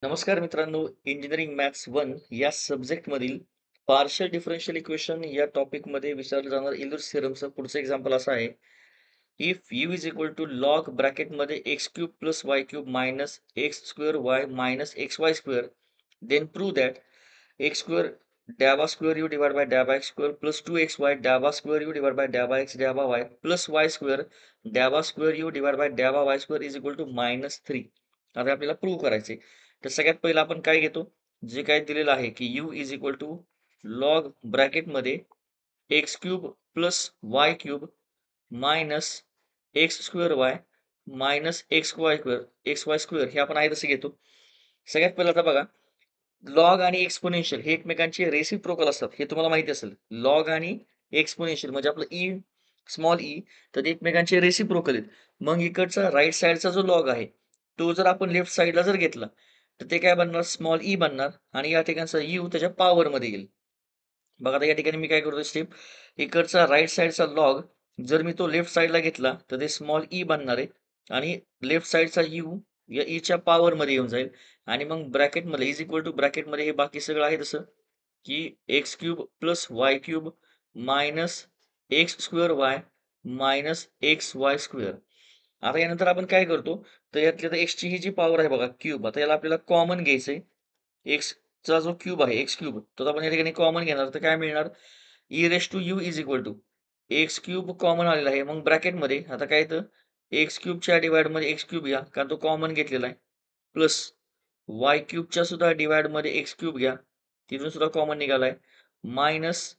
नमस्कार मित्रांनो, engineering maths 1 या सब्जेक्टमधील पार्शियल डिफरन्शियल इक्वेशन या टॉपिकमध्ये विचारलं जाणार इल्लर्स थिअरमचं पुढचं एक्झाम्पल असं आहे. If u is equal to log ब्रॅकेटमध्ये x cube plus y cube minus x square y minus x y square, then prove that x square डॅबा स्क्वेअर यू डिवाइड बाय डॅबा x square plus 2xy डॅबा square u divide by डॅबा x डॅबा y plus y square डॅबा square u divide by डॅबा y square is equal to -3. आता आपल्याला prove करायचे. तर सगळ्यात पहिलं आपण काय घेतो, जे काय दिलेलं आहे की u is equal to log ब्रॅकेटमध्ये x cube plus y cube minus x square y minus x y square हे आपण आहे तसं घेतो. सगळ्यात पहिलं आता बघा, लॉग आणि एक्सपोनेन्शियल हे एकमेकांचे रेसिप्रोकल असतात, हे तुम्हाला माहिती असेल. लॉग आणि एक्सपोनेन्शियल म्हणजे आपलं स्मॉल तर ते एकमेकांचे रेसिप्रोकल आहेत. मग इकडचा राईट साइडचा जो लॉग आहे, तो जर आपण लेफ्ट साइडला जर घेतला, तर ते काय बनणार, स्मॉल बनणार आणि या ठिकाणचा त्याच्या पॉवरमध्ये येईल. बघा आता या ठिकाणी मी काय करतो स्टेप, इकडचा राईट साइडचा लॉग जर मी तो लेफ्ट साइडला घेतला, तर ते स्मॉल बनणार आहे आणि लेफ्ट साइडचा या च्या पॉवरमध्ये येऊन जाईल आणि मग ब्रॅकेटमध्ये इज इक्वल टू ब्रॅकेटमध्ये हे बाकी सगळं आहे तसं, की x cube plus y cube minus x square y minus x y square. आता यानंतर आपण काय करतो, तर यातल्या एक्सची ही जी पॉवर आहे बघा क्यूब, आता याला आपल्याला कॉमन घ्यायचंय. एक्सचा जो क्यूब आहे एक्स क्यूब, तो आपण या ठिकाणी कॉमन घेणार, तर काय मिळणार, e raise to u is equal to x cube common आलेला आहे. मग ब्रॅकेटमध्ये आता काय येतं, एक्स क्यूबच्या डिवाइडमध्ये एक्स क्यूब घ्या, कारण तो कॉमन घेतलेला आहे, प्लस वाय क्यूबच्या सुद्धा डिवाइडमध्ये एक्स क्यूब घ्या, तिथून सुद्धा कॉमन निघालाय, minus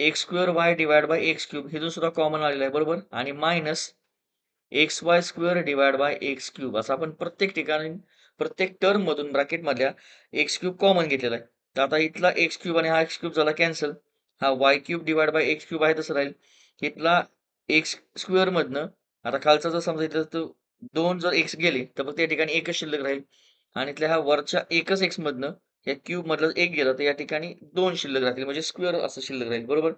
x square y divide by x cube हे सुद्धा कॉमन आलेलं आहे बरोबर, आणि minus x y square divide by x cube, असं आपण प्रत्येक ठिकाणी प्रत्येक टर्म मधून ब्रॅकेटमधल्या एक्स क्यूब कॉमन घेतलेला आहे. तर आता इथला एक्स क्यूब आणि हा एक्स क्यूब झाला कॅन्सल. हा Y cube divide by x cube आहे तसं राहील. इथला एक्स स्क्वेअर मधनं आता खालचा जर समजा इथं तर दोन जर एक्स गेले, तर मग त्या ठिकाणी एकच शिल्लक राहील आणि इथल्या ह्या वरच्या एकच एक्स मधनं या क्यूब मधलं एक गेलं, तर या ठिकाणी दोन शिल्लक राहतील, म्हणजे स्क्वेअर असं शिल्लक राहील बरोबर.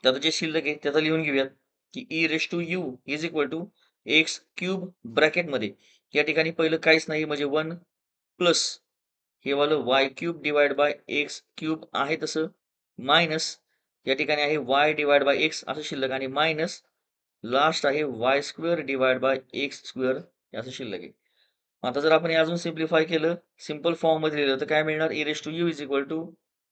तर आता जे शिल्लक आहे त्याचा लिहून घेऊयात, की e raise to u is equal to x cube ब्रॅकेटमध्ये या ठिकाणी पहिलं काहीच नाही म्हणजे 1 प्लस हे वालं Y cube divide by x cube आहे तसं, मायनस या ठिकाणी आहे वाय डिवाइड बाय एक्स असं शिल्लक आणि मायनस लास्ट आहे Y square divide by x square असं शिल्लक आहे. आता जर आपण हे अजून सिम्प्लिफाय केलं, सिंपल फॉर्ममध्ये लिहिलं, तर काय मिळणार, e raise to u is equal to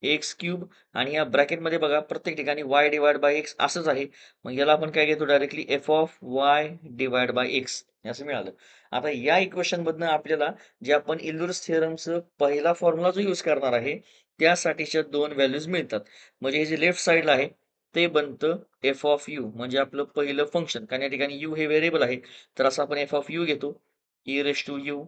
x cube आणि या ब्रॅकेटमध्ये बघा प्रत्येक ठिकाणी वाय डिवाइड बाय एक्स असंच आहे. मग याला आपण काय घेतो directly F of Y divide by x असं मिळालं. आता या इक्वेशन मधनं आपल्याला जे आपण इल्लर्स थिअरमचं पहिला फॉर्म्युला जो यूज करणार आहे, त्यासाठीच्या दोन व्हॅल्यूज मिळतात. म्हणजे हे जे लेफ्ट साइडला आहे ते बनतं एफ ऑफ यू, म्हणजे आपलं पहिलं फंक्शन, कारण या ठिकाणी यू हे व्हेरिएबल आहे, तर असं आपण एफ ऑफ यू घेतो. ई रेस टू यू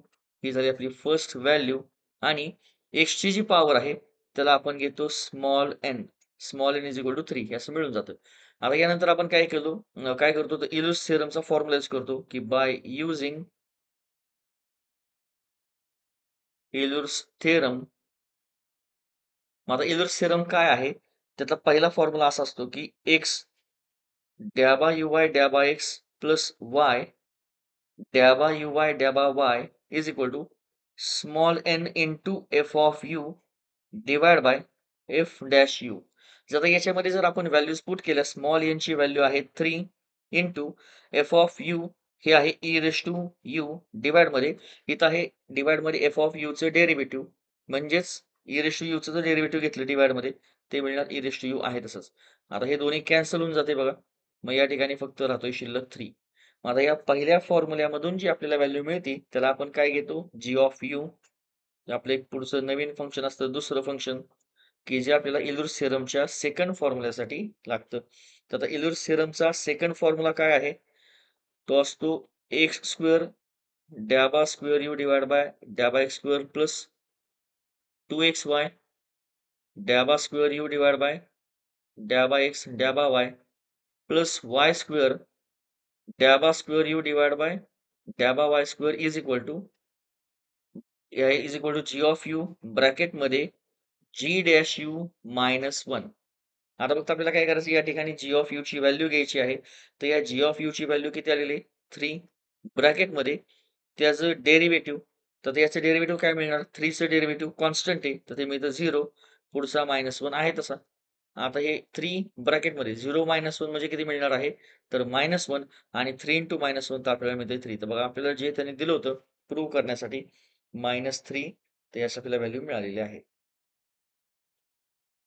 ही झाली आपली फर्स्ट व्हॅल्यू आणि एक्सची जी पॉवर आहे त्याला आपण घेतो small n is equal to 3 असं मिळून जातं. आता यानंतर आपण काय करतो, तर इल्लर्स थिअरमचा फॉर्म्युला यूज करतो, की बाय युजिंग इल्लर्स थिअरम. मग आता इल्लर्स थिअरम काय आहे, त्याचा पहिला फॉर्म्युला असा असतो, की एक्स डॅबा यू वाय डॅबा एक्स प्लस वाय डॅबा यू वाय डॅबा y is equal to small n into f of u divide by f dash u. जर याच्यामध्ये जर आपण व्हॅल्यूज पुट केल्या, स्मॉल एन ची व्हॅल्यू आहे 3 इंटू एफ ऑफ यू हे आहे e raise to u divide मध्ये, इथं आहे डिवाइड मध्ये एफ ऑफ यू चं डेरिव्हेटिव्ह, म्हणजेच ई रेस टू यू चं जर डेरिव्हेटिव्ह घेतलं डिवाइड मध्ये, ते मिळणार ई रेस टू यू आहे तसंच. आता हे दोन्ही कॅन्सल होऊन जाते बघा, मग या ठिकाणी फक्त राहतोय शिल्लक 3. आता या पहिल्या फॉर्म्युल्यामधून जी आपल्याला व्हॅल्यू मिळते त्याला आपण काय घेतो, जी ऑफ यू. आपलं एक पुढचं नवीन फंक्शन असतं, दुसरं फंक्शन, की जे आपल्याला इल्लर्स थिअरमच्या सेकंड फॉर्म्युल्यासाठी लागतं. तर आता इल्लर्स थिअरमचा सेकंड फॉर्म्युला काय आहे, तो असतो एक्स स्क्वेअर डॅबा स्क्वेअर यू डिवाइड बाय डॅबा एक्स स्क्वेअर प्लस 2xy डॅबा स्क्वेअर यू डिवाइड बाय डॅबा एक्स डॅबा वाय प्लस वाय स्क्वेअर डॅबा स्क्वेअर यू डिवाइड बाय डॅबा y square is equal to g of u ब्रॅकेटमध्ये g dash u -1. आता फक्त आपल्याला काय करायचं, या ठिकाणी जी ऑफ यू ची व्हॅल्यू घ्यायची आहे. तर या जी ऑफ यू ची व्हॅल्यू किती आलेली आहे, 3 ब्रॅकेटमध्ये त्याचं डेरिव्हेटिव्ह, तर याचं डेरिव्हेटिव्ह काय मिळणार? 3चं डेरिव्हेटिव्ह कॉन्स्टंट आहे, तर ते मिळतं 0. पुढचा -1 आहे तसा. आता हे 3 ब्रॅकेटमध्ये 0 -1 म्हणजे किती मिळणार आहे? तर -1 आणि 3 इंटू -1 तर आपल्याला मिळते 3. तर बघा आपल्याला जे त्यांनी दिलं होतं प्रूव्ह करण्यासाठी -3 तर याची आपल्याला व्हॅल्यू मिळालेली आहे.